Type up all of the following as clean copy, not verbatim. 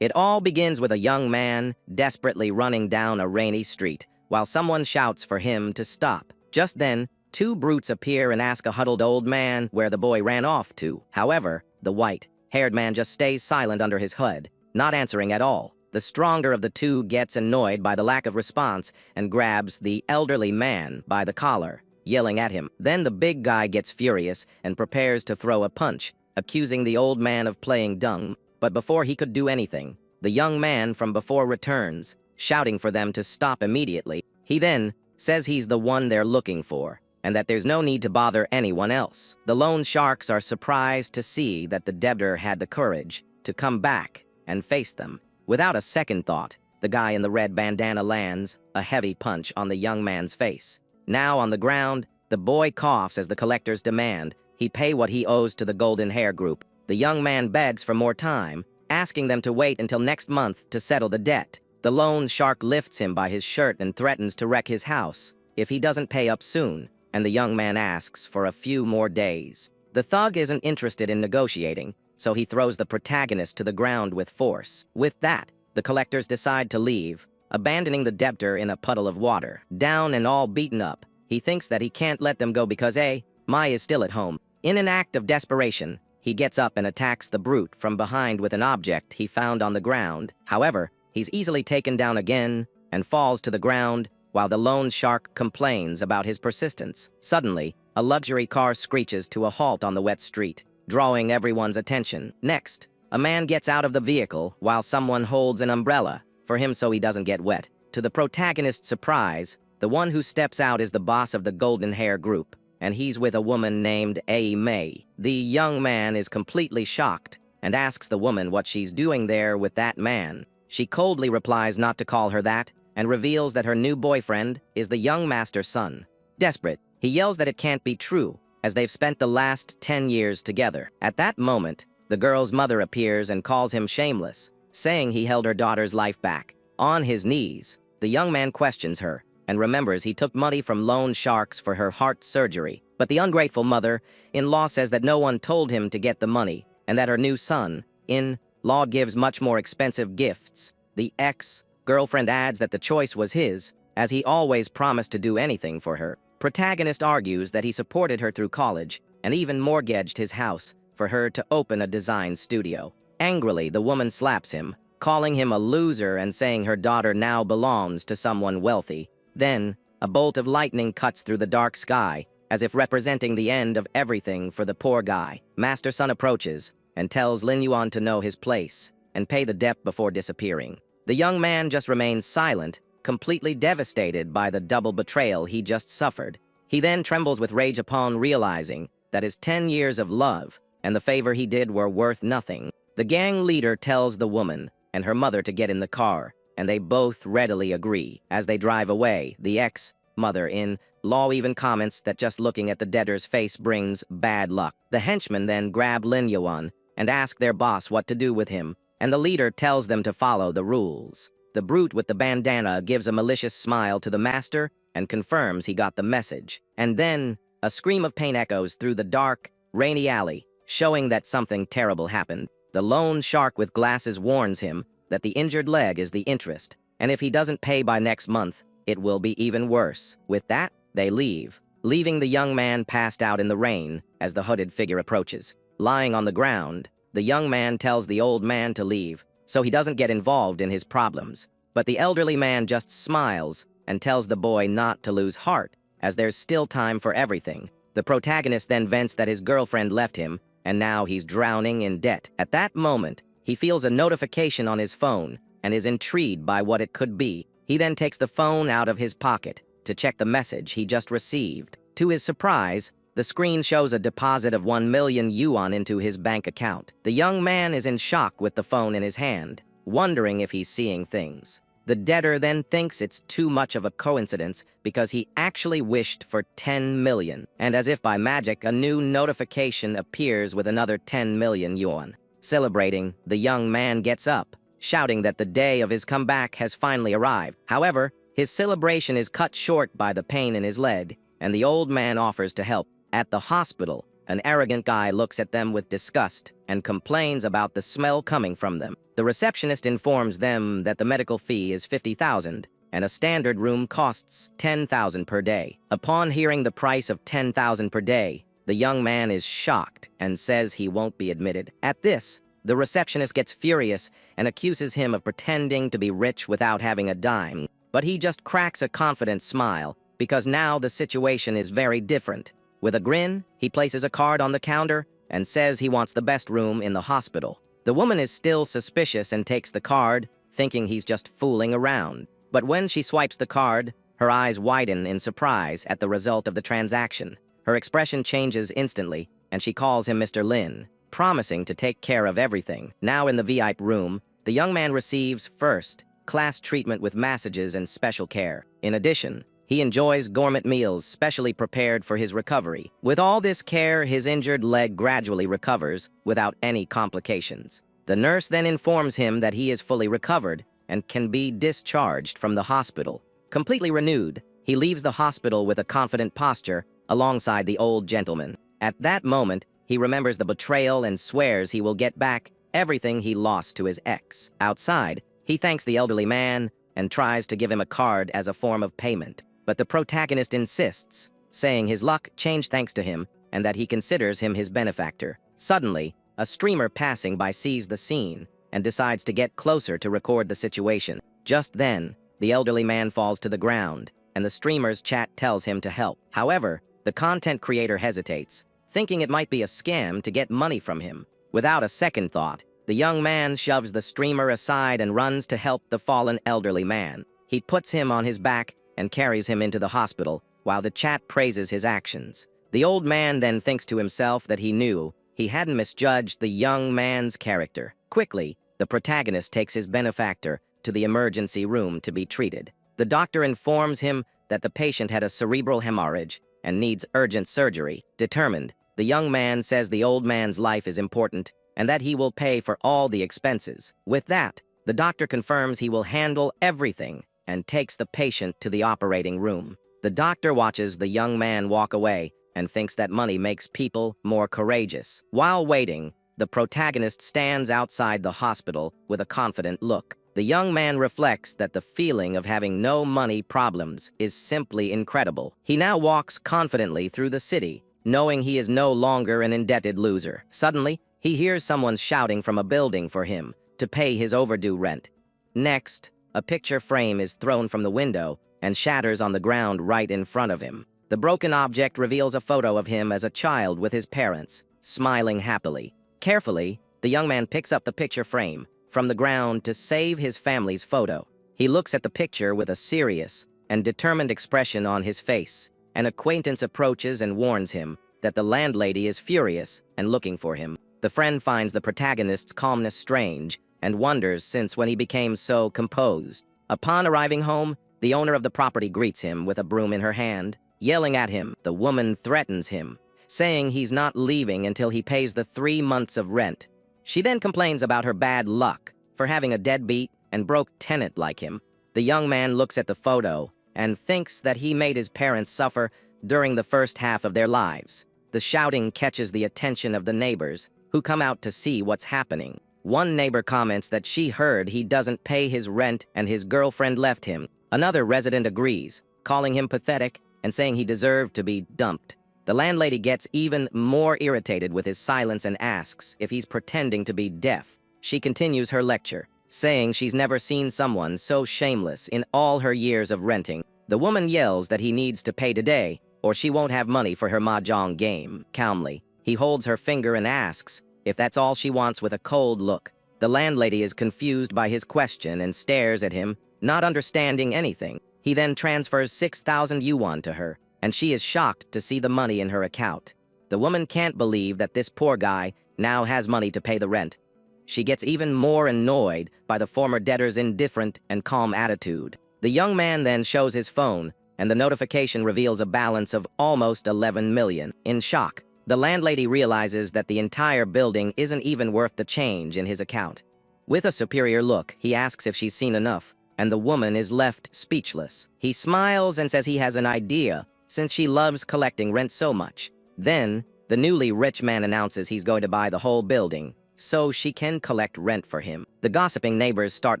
It all begins with a young man desperately running down a rainy street while someone shouts for him to stop. Just then, two brutes appear and ask a huddled old man where the boy ran off to. However, the white-haired man just stays silent under his hood, not answering at all. The stronger of the two gets annoyed by the lack of response and grabs the elderly man by the collar, yelling at him. Then the big guy gets furious and prepares to throw a punch, accusing the old man of playing dumb. But before he could do anything, the young man from before returns, shouting for them to stop immediately. He then says he's the one they're looking for, and that there's no need to bother anyone else. The loan sharks are surprised to see that the debtor had the courage to come back and face them. Without a second thought, the guy in the red bandana lands a heavy punch on the young man's face. Now on the ground, the boy coughs as the collectors demand he pay what he owes to the golden hair group. The young man begs for more time, asking them to wait until next month to settle the debt. The loan shark lifts him by his shirt and threatens to wreck his house if he doesn't pay up soon, and the young man asks for a few more days. The thug isn't interested in negotiating, so he throws the protagonist to the ground with force. With that, the collectors decide to leave, abandoning the debtor in a puddle of water. Down and all beaten up, he thinks that he can't let them go because Mai is still at home. In an act of desperation, he gets up and attacks the brute from behind with an object he found on the ground. However, he's easily taken down again and falls to the ground while the loan shark complains about his persistence. Suddenly, a luxury car screeches to a halt on the wet street, drawing everyone's attention. Next, a man gets out of the vehicle while someone holds an umbrella for him so he doesn't get wet. To the protagonist's surprise, the one who steps out is the boss of the golden hair group, and he's with a woman named May. The young man is completely shocked and asks the woman what she's doing there with that man. She coldly replies not to call her that and reveals that her new boyfriend is the young master's son. Desperate, he yells that it can't be true, as they've spent the last 10 years together. At that moment, the girl's mother appears and calls him shameless, saying he held her daughter's life back. On his knees, the young man questions her and remembers he took money from loan sharks for her heart surgery. But the ungrateful mother-in-law says that no one told him to get the money and that her new son-in-law gives much more expensive gifts. The ex-girlfriend adds that the choice was his, as he always promised to do anything for her. Protagonist argues that he supported her through college and even mortgaged his house for her to open a design studio. Angrily, the woman slaps him, calling him a loser and saying her daughter now belongs to someone wealthy. Then, a bolt of lightning cuts through the dark sky, as if representing the end of everything for the poor guy. Master Son approaches and tells Lin Yuan to know his place and pay the debt before disappearing. The young man just remains silent, completely devastated by the double betrayal he just suffered. He then trembles with rage upon realizing that his 10 years of love and the favor he did were worth nothing. The gang leader tells the woman and her mother to get in the car, and they both readily agree. As they drive away, the ex-mother-in-law even comments that just looking at the debtor's face brings bad luck. The henchmen then grab Lin Yuan and ask their boss what to do with him, and the leader tells them to follow the rules. The brute with the bandana gives a malicious smile to the master and confirms he got the message. And then, a scream of pain echoes through the dark, rainy alley, showing that something terrible happened. The loan shark with glasses warns him that the injured leg is the interest, and if he doesn't pay by next month, it will be even worse. With that, they leave, leaving the young man passed out in the rain as the hooded figure approaches. Lying on the ground, the young man tells the old man to leave, so he doesn't get involved in his problems. But the elderly man just smiles and tells the boy not to lose heart, as there's still time for everything. The protagonist then vents that his girlfriend left him, and now he's drowning in debt. At that moment, he feels a notification on his phone and is intrigued by what it could be. He then takes the phone out of his pocket to check the message he just received. To his surprise, the screen shows a deposit of 1 million yuan into his bank account. The young man is in shock with the phone in his hand, wondering if he's seeing things. The debtor then thinks it's too much of a coincidence because he actually wished for 10 million, and as if by magic, a new notification appears with another 10 million yuan. Celebrating, the young man gets up, shouting that the day of his comeback has finally arrived. However, his celebration is cut short by the pain in his leg, and the old man offers to help. At the hospital, an arrogant guy looks at them with disgust and complains about the smell coming from them. The receptionist informs them that the medical fee is 50,000 and a standard room costs 10,000 per day. Upon hearing the price of 10,000 per day, the young man is shocked and says he won't be admitted. At this, the receptionist gets furious and accuses him of pretending to be rich without having a dime, but he just cracks a confident smile because now the situation is very different. With a grin, he places a card on the counter and says he wants the best room in the hospital. The woman is still suspicious and takes the card, thinking he's just fooling around. But when she swipes the card, her eyes widen in surprise at the result of the transaction. Her expression changes instantly, and she calls him Mr. Lin, promising to take care of everything. Now in the VIP room, the young man receives first-class treatment with massages and special care. In addition, he enjoys gourmet meals specially prepared for his recovery. With all this care, his injured leg gradually recovers without any complications. The nurse then informs him that he is fully recovered and can be discharged from the hospital. Completely renewed, he leaves the hospital with a confident posture alongside the old gentleman. At that moment, he remembers the betrayal and swears he will get back everything he lost to his ex. Outside, he thanks the elderly man and tries to give him a card as a form of payment. But the protagonist insists, saying his luck changed thanks to him and that he considers him his benefactor. Suddenly, a streamer passing by sees the scene and decides to get closer to record the situation. Just then, the elderly man falls to the ground, and the streamer's chat tells him to help. However, the content creator hesitates, thinking it might be a scam to get money from him. Without a second thought, the young man shoves the streamer aside and runs to help the fallen elderly man. He puts him on his back and carries him into the hospital, while the chat praises his actions. The old man then thinks to himself that he knew he hadn't misjudged the young man's character. Quickly, the protagonist takes his benefactor to the emergency room to be treated. The doctor informs him that the patient had a cerebral hemorrhage and needs urgent surgery. Determined, the young man says the old man's life is important and that he will pay for all the expenses. With that, the doctor confirms he will handle everything and takes the patient to the operating room. The doctor watches the young man walk away and thinks that money makes people more courageous. While waiting, the protagonist stands outside the hospital with a confident look. The young man reflects that the feeling of having no money problems is simply incredible. He now walks confidently through the city, knowing he is no longer an indebted loser. Suddenly, he hears someone shouting from a building for him to pay his overdue rent. Next, a picture frame is thrown from the window and shatters on the ground right in front of him. The broken object reveals a photo of him as a child with his parents, smiling happily. Carefully, the young man picks up the picture frame from the ground to save his family's photo. He looks at the picture with a serious and determined expression on his face. An acquaintance approaches and warns him that the landlady is furious and looking for him. The friend finds the protagonist's calmness strange and wonders since when he became so composed. Upon arriving home, the owner of the property greets him with a broom in her hand. Yelling at him, the woman threatens him, saying he's not leaving until he pays the 3 months of rent. She then complains about her bad luck for having a deadbeat and broke tenant like him. The young man looks at the photo and thinks that he made his parents suffer during the first half of their lives. The shouting catches the attention of the neighbors, who come out to see what's happening. One neighbor comments that she heard he doesn't pay his rent and his girlfriend left him. Another resident agrees, calling him pathetic and saying he deserved to be dumped. The landlady gets even more irritated with his silence and asks if he's pretending to be deaf. She continues her lecture, saying she's never seen someone so shameless in all her years of renting. The woman yells that he needs to pay today, or she won't have money for her mahjong game. Calmly, he holds her finger and asks if that's all she wants with a cold look. The landlady is confused by his question and stares at him, not understanding anything. He then transfers 6,000 yuan to her, and she is shocked to see the money in her account. The woman can't believe that this poor guy now has money to pay the rent. She gets even more annoyed by the former debtor's indifferent and calm attitude. The young man then shows his phone, and the notification reveals a balance of almost 11 million. In shock, the landlady realizes that the entire building isn't even worth the change in his account. With a superior look, he asks if she's seen enough, and the woman is left speechless. He smiles and says he has an idea, since she loves collecting rent so much. Then, the newly rich man announces he's going to buy the whole building, so she can collect rent for him. The gossiping neighbors start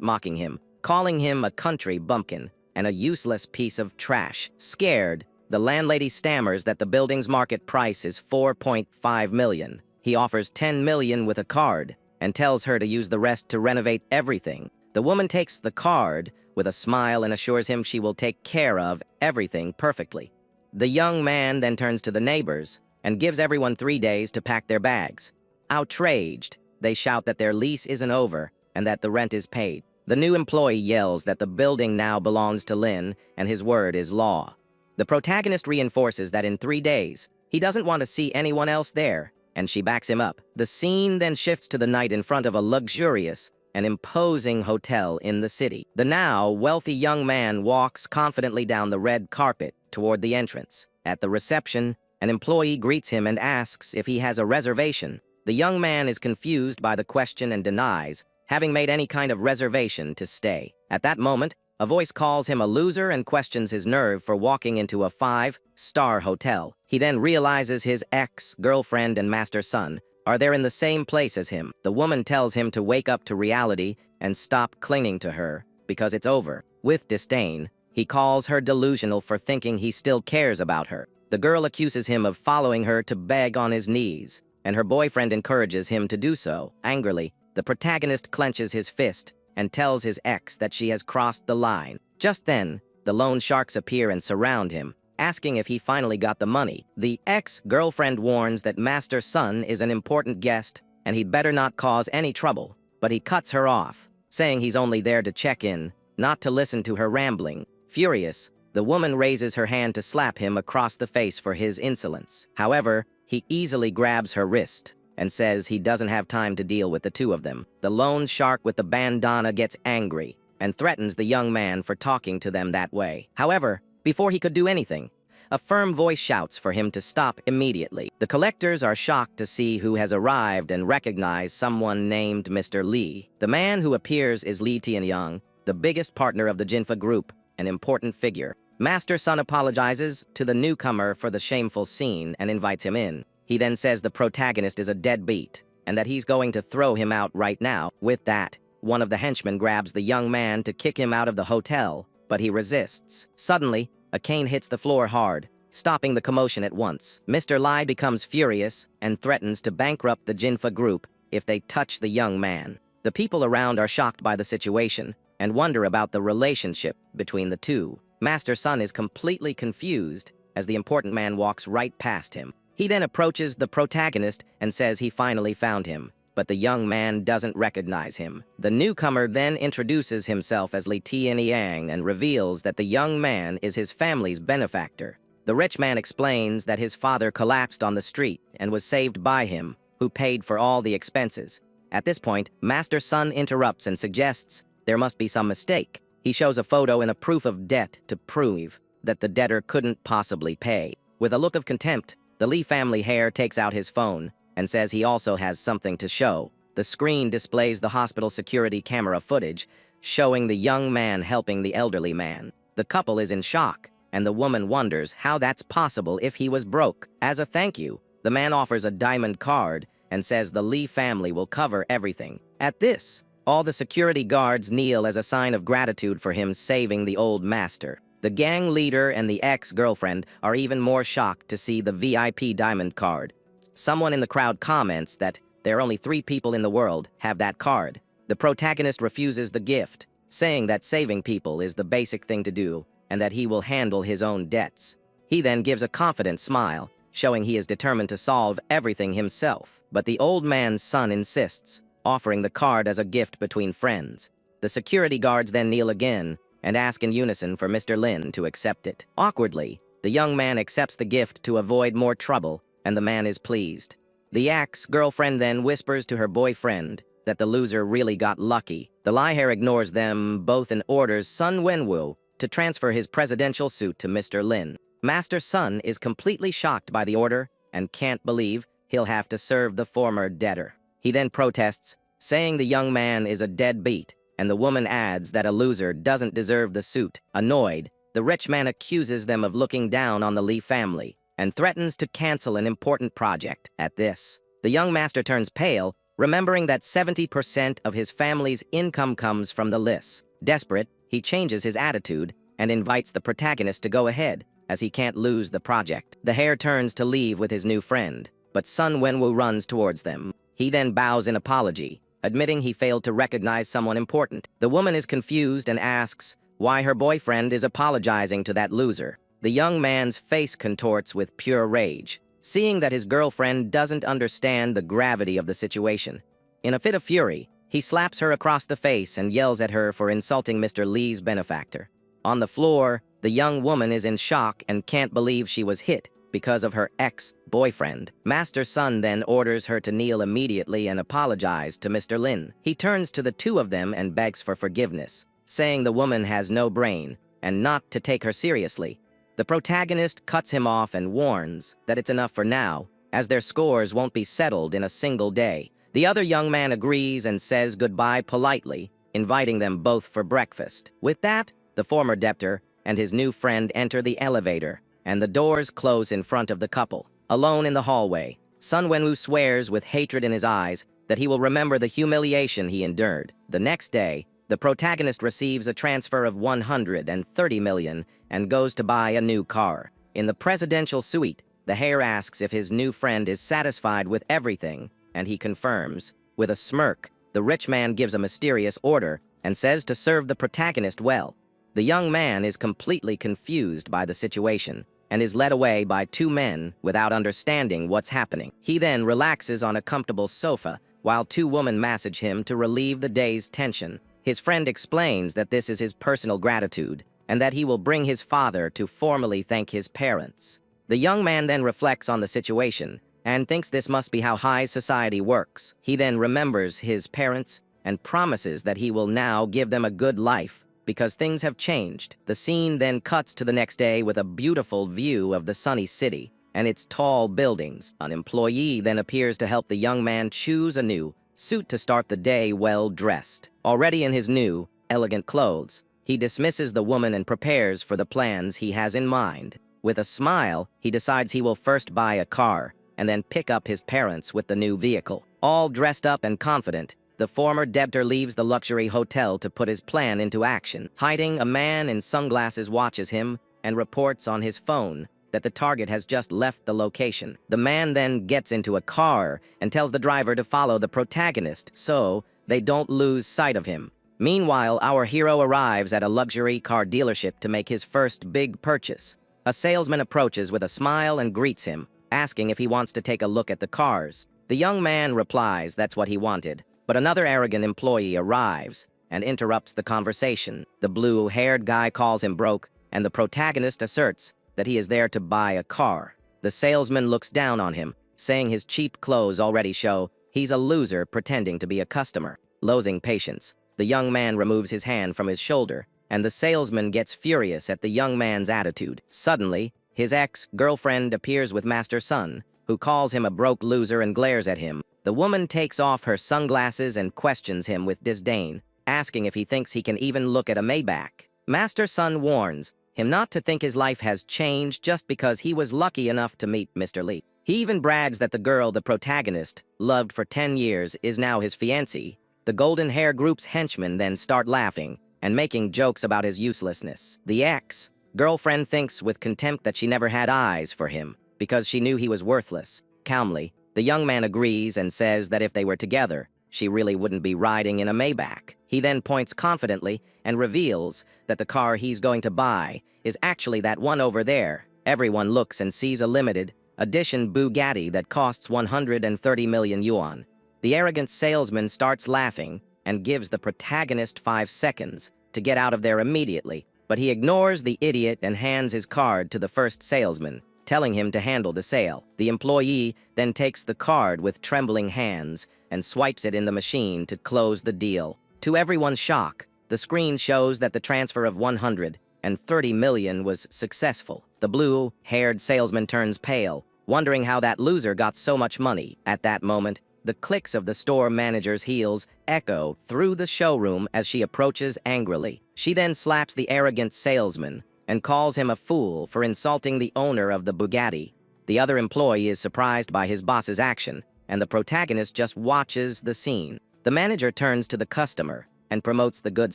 mocking him, calling him a country bumpkin and a useless piece of trash. Scared, the landlady stammers that the building's market price is $4.5 million. He offers $10 million with a card and tells her to use the rest to renovate everything. The woman takes the card with a smile and assures him she will take care of everything perfectly. The young man then turns to the neighbors and gives everyone 3 days to pack their bags. Outraged, they shout that their lease isn't over and that the rent is paid. The new employee yells that the building now belongs to Lin and his word is law. The protagonist reinforces that in 3 days, he doesn't want to see anyone else there, and she backs him up. The scene then shifts to the night in front of a luxurious and imposing hotel in the city. The now wealthy young man walks confidently down the red carpet toward the entrance. At the reception, an employee greets him and asks if he has a reservation. The young man is confused by the question and denies having made any kind of reservation to stay. At that moment, a voice calls him a loser and questions his nerve for walking into a 5-star hotel. He then realizes his ex-girlfriend and master son are there in the same place as him. The woman tells him to wake up to reality and stop clinging to her because it's over. With disdain, he calls her delusional for thinking he still cares about her. The girl accuses him of following her to beg on his knees, and her boyfriend encourages him to do so. Angrily, the protagonist clenches his fist and tells his ex that she has crossed the line. Just then, the loan sharks appear and surround him, asking if he finally got the money. The ex-girlfriend warns that Master Son is an important guest and he'd better not cause any trouble, but he cuts her off, saying he's only there to check in, not to listen to her rambling. Furious, the woman raises her hand to slap him across the face for his insolence. However, he easily grabs her wrist and says he doesn't have time to deal with the two of them. The loan shark with the bandana gets angry and threatens the young man for talking to them that way. However, before he could do anything, a firm voice shouts for him to stop immediately. The collectors are shocked to see who has arrived and recognize someone named Mr. Lee. The man who appears is Lee Tianyang, the biggest partner of the Jinfa group, an important figure. Master Son apologizes to the newcomer for the shameful scene and invites him in. He then says the protagonist is a deadbeat and that he's going to throw him out right now. With that, one of the henchmen grabs the young man to kick him out of the hotel, but he resists. Suddenly, a cane hits the floor hard, stopping the commotion at once. Mr. Lai becomes furious and threatens to bankrupt the Jinfa group if they touch the young man. The people around are shocked by the situation and wonder about the relationship between the two. Master Son is completely confused as the important man walks right past him. He then approaches the protagonist and says he finally found him, but the young man doesn't recognize him. The newcomer then introduces himself as Li Tianyang and reveals that the young man is his family's benefactor. The rich man explains that his father collapsed on the street and was saved by him, who paid for all the expenses. At this point, Master Son interrupts and suggests there must be some mistake. He shows a photo and a proof of debt to prove that the debtor couldn't possibly pay. With a look of contempt, the Lee family heir takes out his phone and says he also has something to show. The screen displays the hospital security camera footage, showing the young man helping the elderly man. The couple is in shock, and the woman wonders how that's possible if he was broke. As a thank you, the man offers a diamond card and says the Lee family will cover everything. At this, all the security guards kneel as a sign of gratitude for him saving the old master. The gang leader and the ex-girlfriend are even more shocked to see the VIP diamond card. Someone in the crowd comments that there are only 3 people in the world have that card. The protagonist refuses the gift, saying that saving people is the basic thing to do and that he will handle his own debts. He then gives a confident smile, showing he is determined to solve everything himself. But the old man's son insists, offering the card as a gift between friends. The security guards then kneel again and ask in unison for Mr. Lin to accept it. Awkwardly, the young man accepts the gift to avoid more trouble, and the man is pleased. The ex-girlfriend then whispers to her boyfriend that the loser really got lucky. The Lihair ignores them both and orders Sun Wenwu to transfer his presidential suit to Mr. Lin. Master Sun is completely shocked by the order and can't believe he'll have to serve the former debtor. He then protests, saying the young man is a deadbeat, and the woman adds that a loser doesn't deserve the suit. Annoyed, the rich man accuses them of looking down on the Lee family and threatens to cancel an important project. At this, the young master turns pale remembering that 70% of his family's income comes from the lists. Desperate, he changes his attitude and invites the protagonist to go ahead, as he can't lose the project. The hare turns to leave with his new friend, but Sun Wenwu runs towards them. He then bows in apology, admitting he failed to recognize someone important. The woman is confused and asks why her boyfriend is apologizing to that loser. The young man's face contorts with pure rage, seeing that his girlfriend doesn't understand the gravity of the situation. In a fit of fury, he slaps her across the face and yells at her for insulting Mr. Lee's benefactor. On the floor, the young woman is in shock and can't believe she was hit because of her ex-boyfriend. Master Sun then orders her to kneel immediately and apologize to Mr. Lin. He turns to the two of them and begs for forgiveness, saying the woman has no brain and not to take her seriously. The protagonist cuts him off and warns that it's enough for now, as their scores won't be settled in a single day. The other young man agrees and says goodbye politely, inviting them both for breakfast. With that, the former debtor and his new friend enter the elevator, and the doors close in front of the couple. Alone in the hallway, Sun Wenwu swears with hatred in his eyes that he will remember the humiliation he endured. The next day, the protagonist receives a transfer of 130 million and goes to buy a new car. In the presidential suite, the hare asks if his new friend is satisfied with everything, and he confirms. With a smirk, the rich man gives a mysterious order and says to serve the protagonist well. The young man is completely confused by the situation and is led away by two men without understanding what's happening. He then relaxes on a comfortable sofa while two women massage him to relieve the day's tension. His friend explains that this is his personal gratitude and that he will bring his father to formally thank his parents. The young man then reflects on the situation and thinks this must be how high society works. He then remembers his parents and promises that he will now give them a good life because things have changed. The scene then cuts to the next day with a beautiful view of the sunny city and its tall buildings. An employee then appears to help the young man choose a new suit to start the day well-dressed. Already in his new, elegant clothes, he dismisses the woman and prepares for the plans he has in mind. With a smile, he decides he will first buy a car and then pick up his parents with the new vehicle. All dressed up and confident, the former debtor leaves the luxury hotel to put his plan into action. Hiding, a man in sunglasses watches him and reports on his phone that the target has just left the location. The man then gets into a car and tells the driver to follow the protagonist so they don't lose sight of him. Meanwhile, our hero arrives at a luxury car dealership to make his first big purchase. A salesman approaches with a smile and greets him, asking if he wants to take a look at the cars. The young man replies that's what he wanted, but another arrogant employee arrives and interrupts the conversation. The blue-haired guy calls him broke, and the protagonist asserts that he is there to buy a car. The salesman looks down on him, saying his cheap clothes already show he's a loser pretending to be a customer. Losing patience, the young man removes his hand from his shoulder, and the salesman gets furious at the young man's attitude. Suddenly, his ex-girlfriend appears with Master Sun, who calls him a broke loser and glares at him. The woman takes off her sunglasses and questions him with disdain, asking if he thinks he can even look at a Maybach. Master Sun warns him not to think his life has changed just because he was lucky enough to meet Mr. Lee. He even brags that the girl the protagonist loved for 10 years is now his fiancée. The Golden Hair Group's henchmen then start laughing and making jokes about his uselessness. The ex-girlfriend thinks with contempt that she never had eyes for him because she knew he was worthless. Calmly, the young man agrees and says that if they were together, she really wouldn't be riding in a Maybach. He then points confidently and reveals that the car he's going to buy is actually that one over there. Everyone looks and sees a limited edition Bugatti that costs 130 million yuan. The arrogant salesman starts laughing and gives the protagonist 5 seconds to get out of there immediately, but he ignores the idiot and hands his card to the first salesman, telling him to handle the sale. The employee then takes the card with trembling hands and swipes it in the machine to close the deal. To everyone's shock, the screen shows that the transfer of 130 million was successful. The blue-haired salesman turns pale, wondering how that loser got so much money. At that moment, the clicks of the store manager's heels echo through the showroom as she approaches angrily. She then slaps the arrogant salesman and calls him a fool for insulting the owner of the Bugatti. The other employee is surprised by his boss's action and the protagonist just watches the scene. The manager turns to the customer and promotes the good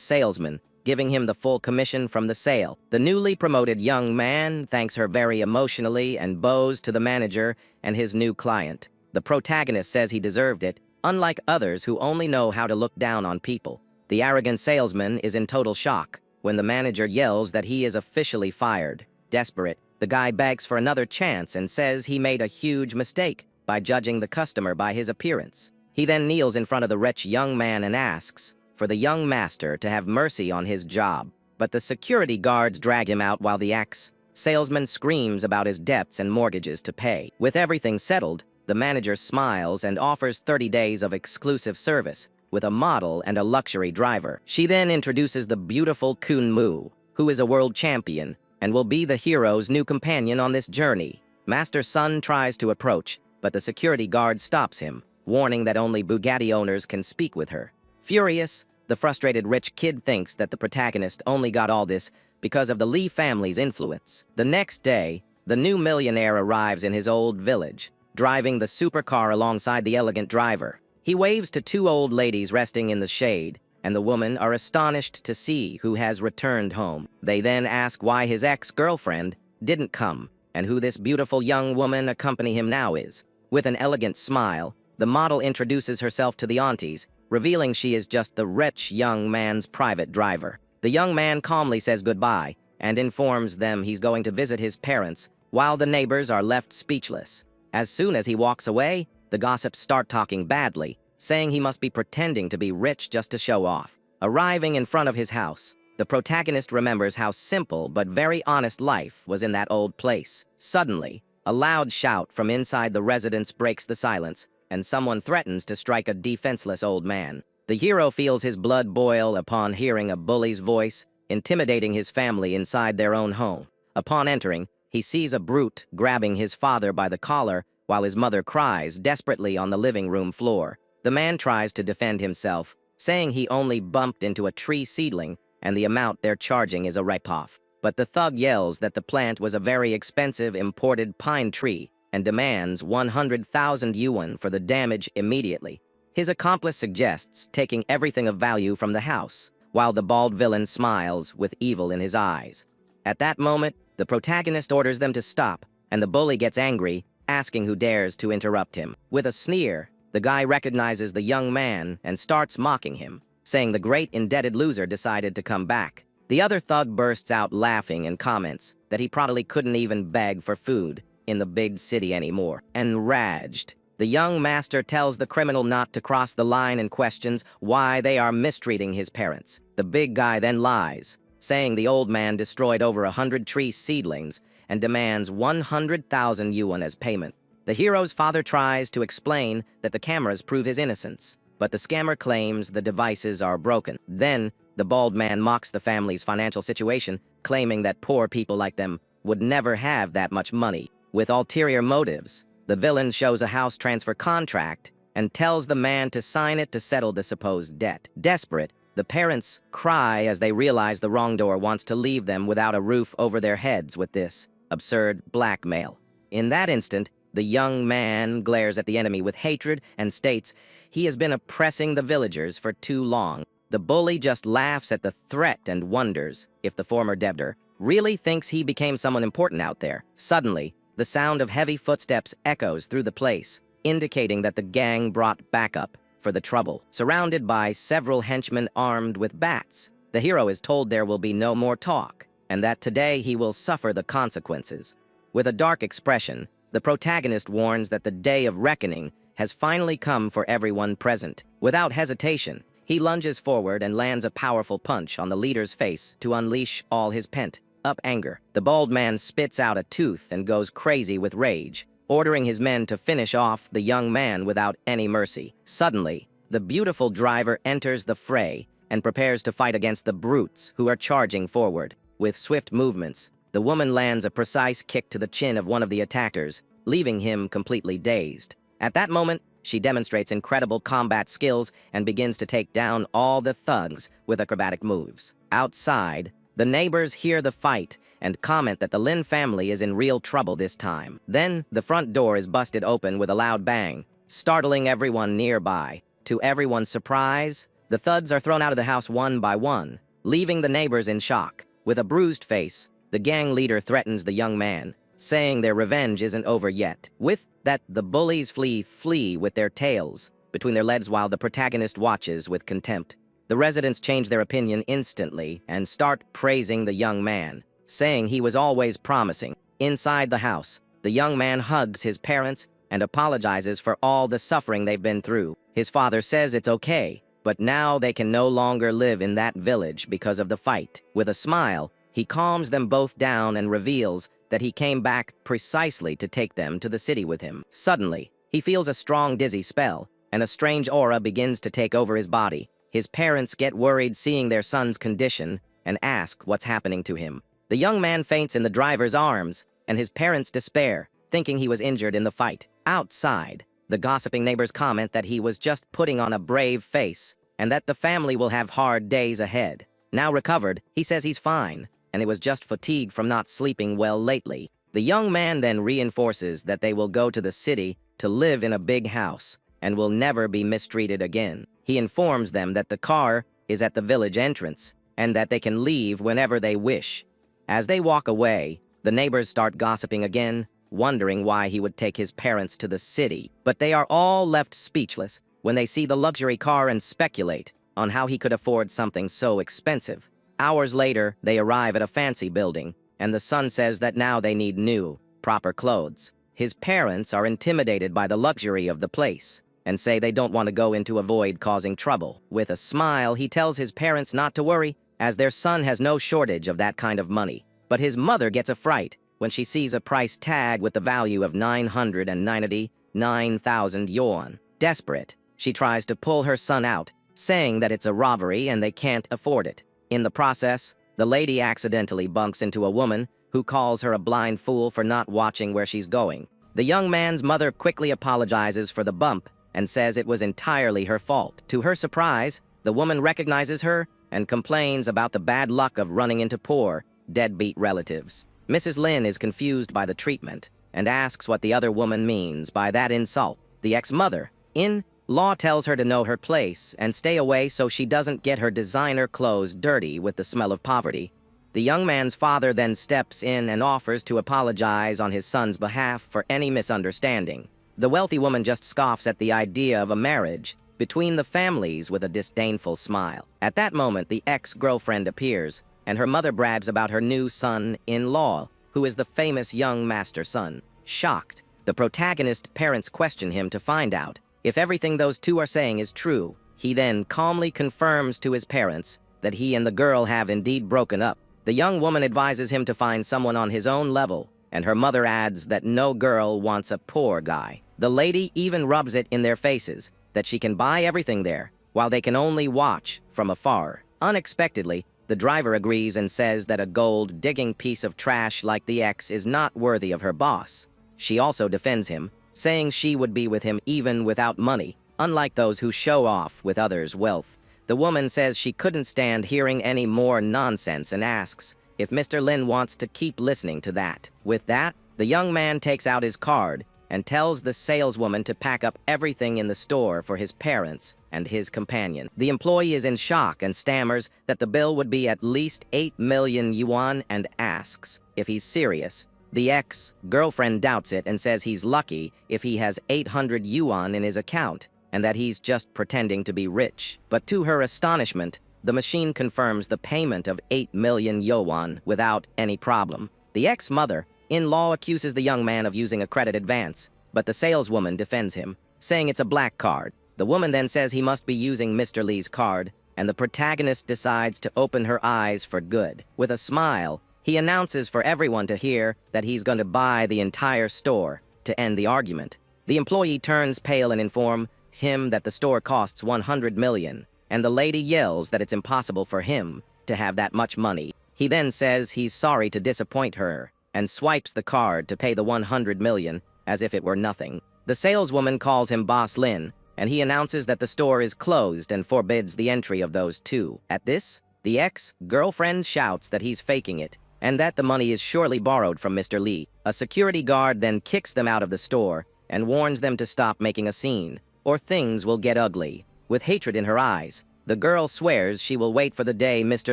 salesman, giving him the full commission from the sale. The newly promoted young man thanks her very emotionally and bows to the manager and his new client. The protagonist says he deserved it, unlike others who only know how to look down on people. The arrogant salesman is in total shock when the manager yells that he is officially fired. Desperate, the guy begs for another chance and says he made a huge mistake by judging the customer by his appearance. He then kneels in front of the rich young man and asks for the young master to have mercy on his job. But the security guards drag him out while the ex-salesman screams about his debts and mortgages to pay. With everything settled, the manager smiles and offers 30 days of exclusive service with a model and a luxury driver. She then introduces the beautiful Kun Mu, who is a world champion and will be the hero's new companion on this journey. Master Sun tries to approach, but the security guard stops him, warning that only Bugatti owners can speak with her. Furious, the frustrated rich kid thinks that the protagonist only got all this because of the Lee family's influence. The next day, the new millionaire arrives in his old village, driving the supercar alongside the elegant driver. He waves to two old ladies resting in the shade, and the women are astonished to see who has returned home. They then ask why his ex-girlfriend didn't come, and who this beautiful young woman accompanying him now is. With an elegant smile, the model introduces herself to the aunties, revealing she is just the rich young man's private driver. The young man calmly says goodbye and informs them he's going to visit his parents, while the neighbors are left speechless. As soon as he walks away, the gossips start talking badly, saying he must be pretending to be rich just to show off. Arriving in front of his house, the protagonist remembers how simple but very honest life was in that old place. Suddenly, a loud shout from inside the residence breaks the silence, and someone threatens to strike a defenseless old man. The hero feels his blood boil upon hearing a bully's voice, intimidating his family inside their own home. Upon entering, he sees a brute grabbing his father by the collar while his mother cries desperately on the living room floor. The man tries to defend himself, saying he only bumped into a tree seedling and the amount they're charging is a ripoff. But the thug yells that the plant was a very expensive imported pine tree and demands 100,000 yuan for the damage immediately. His accomplice suggests taking everything of value from the house, while the bald villain smiles with evil in his eyes. At that moment, the protagonist orders them to stop, and the bully gets angry, asking who dares to interrupt him. With a sneer, the guy recognizes the young man and starts mocking him, saying the great indebted loser decided to come back. The other thug bursts out laughing and comments that he probably couldn't even beg for food in the big city anymore. Enraged, the young master tells the criminal not to cross the line and questions why they are mistreating his parents. The big guy then lies, saying the old man destroyed over 100 tree seedlings and demands 100,000 yuan as payment. The hero's father tries to explain that the cameras prove his innocence, but the scammer claims the devices are broken. Then, the bald man mocks the family's financial situation, claiming that poor people like them would never have that much money. With ulterior motives, the villain shows a house transfer contract and tells the man to sign it to settle the supposed debt. Desperate, the parents cry as they realize the wrongdoer wants to leave them without a roof over their heads with this absurd blackmail. In that instant, the young man glares at the enemy with hatred and states he has been oppressing the villagers for too long. The bully just laughs at the threat and wonders if the former debtor really thinks he became someone important out there. Suddenly, the sound of heavy footsteps echoes through the place, indicating that the gang brought backup for the trouble. Surrounded by several henchmen armed with bats, the hero is told there will be no more talk, and that today he will suffer the consequences. With a dark expression, the protagonist warns that the day of reckoning has finally come for everyone present. Without hesitation, he lunges forward and lands a powerful punch on the leader's face to unleash all his pent-up anger. The bald man spits out a tooth and goes crazy with rage, ordering his men to finish off the young man without any mercy. Suddenly, the beautiful driver enters the fray and prepares to fight against the brutes who are charging forward. With swift movements, the woman lands a precise kick to the chin of one of the attackers, leaving him completely dazed. At that moment, she demonstrates incredible combat skills and begins to take down all the thugs with acrobatic moves. Outside, the neighbors hear the fight and comment that the Lin family is in real trouble this time. Then, the front door is busted open with a loud bang, startling everyone nearby. To everyone's surprise, the thugs are thrown out of the house one by one, leaving the neighbors in shock. With a bruised face, the gang leader threatens the young man, saying their revenge isn't over yet. With that, the bullies flee with their tails between their legs while the protagonist watches with contempt. The residents change their opinion instantly and start praising the young man, saying he was always promising. Inside the house, the young man hugs his parents and apologizes for all the suffering they've been through. His father says it's okay, but now they can no longer live in that village because of the fight. With a smile, he calms them both down and reveals that he came back precisely to take them to the city with him. Suddenly, he feels a strong dizzy spell, and a strange aura begins to take over his body. His parents get worried seeing their son's condition and ask what's happening to him. The young man faints in the driver's arms, and his parents despair, thinking he was injured in the fight. Outside, the gossiping neighbors comment that he was just putting on a brave face, and that the family will have hard days ahead. Now recovered, he says he's fine, and it was just fatigue from not sleeping well lately. The young man then reinforces that they will go to the city to live in a big house, and will never be mistreated again. He informs them that the car is at the village entrance, and that they can leave whenever they wish. As they walk away, the neighbors start gossiping again, wondering why he would take his parents to the city. But they are all left speechless when they see the luxury car and speculate on how he could afford something so expensive. Hours later, they arrive at a fancy building, and the son says that now they need new, proper clothes. His parents are intimidated by the luxury of the place, and say they don't want to go in to avoid causing trouble. With a smile, he tells his parents not to worry, as their son has no shortage of that kind of money. But his mother gets a fright when she sees a price tag with the value of 999,000 yuan. Desperate, she tries to pull her son out, saying that it's a robbery and they can't afford it. In the process, the lady accidentally bumps into a woman who calls her a blind fool for not watching where she's going. The young man's mother quickly apologizes for the bump and says it was entirely her fault. To her surprise, the woman recognizes her and complains about the bad luck of running into poor, deadbeat relatives. Mrs. Lin is confused by the treatment and asks what the other woman means by that insult. The ex-mother, in-law, tells her to know her place and stay away so she doesn't get her designer clothes dirty with the smell of poverty. The young man's father then steps in and offers to apologize on his son's behalf for any misunderstanding. The wealthy woman just scoffs at the idea of a marriage between the families with a disdainful smile. At that moment, the ex-girlfriend appears, and her mother brags about her new son-in-law, who is the famous young master son. Shocked, the protagonist's parents question him to find out if everything those two are saying is true. He then calmly confirms to his parents that he and the girl have indeed broken up. The young woman advises him to find someone on his own level, and her mother adds that no girl wants a poor guy. The lady even rubs it in their faces that she can buy everything there, while they can only watch from afar. Unexpectedly, the driver agrees and says that a gold-digging piece of trash like the ex is not worthy of her boss. She also defends him, saying she would be with him even without money, unlike those who show off with others' wealth. The woman says she couldn't stand hearing any more nonsense and asks if Mr. Lin wants to keep listening to that. With that, the young man takes out his card and tells the saleswoman to pack up everything in the store for his parents and his companion. The employee is in shock and stammers that the bill would be at least 8 million yuan and asks if he's serious. The ex-girlfriend doubts it and says he's lucky if he has 800 yuan in his account and that he's just pretending to be rich. But to her astonishment, the machine confirms the payment of 8 million yuan without any problem. The ex-mother-in-law accuses the young man of using a credit advance, but the saleswoman defends him, saying it's a black card. The woman then says he must be using Mr. Lee's card, and the protagonist decides to open her eyes for good. With a smile, he announces for everyone to hear that he's going to buy the entire store to end the argument. The employee turns pale and informs him that the store costs 100 million, and the lady yells that it's impossible for him to have that much money. He then says he's sorry to disappoint her, and swipes the card to pay the 100 million as if it were nothing. The saleswoman calls him Boss Lin, and he announces that the store is closed and forbids the entry of those two. At this, the ex-girlfriend shouts that he's faking it, and that the money is surely borrowed from Mr. Lee. A security guard then kicks them out of the store and warns them to stop making a scene, or things will get ugly. With hatred in her eyes, the girl swears she will wait for the day Mr.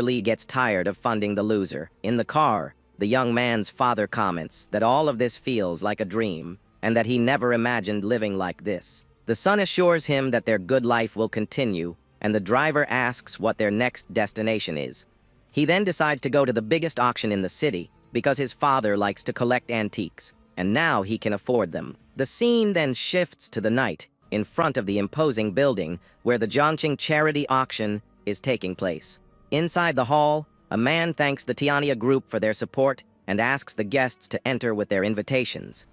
Lee gets tired of funding the loser. In the car, the young man's father comments that all of this feels like a dream, and that he never imagined living like this. The son assures him that their good life will continue, and the driver asks what their next destination is. He then decides to go to the biggest auction in the city, because his father likes to collect antiques, and now he can afford them. The scene then shifts to the night, in front of the imposing building where the Zhongqing charity auction is taking place. Inside the hall, a man thanks the Tiania group for their support and asks the guests to enter with their invitations.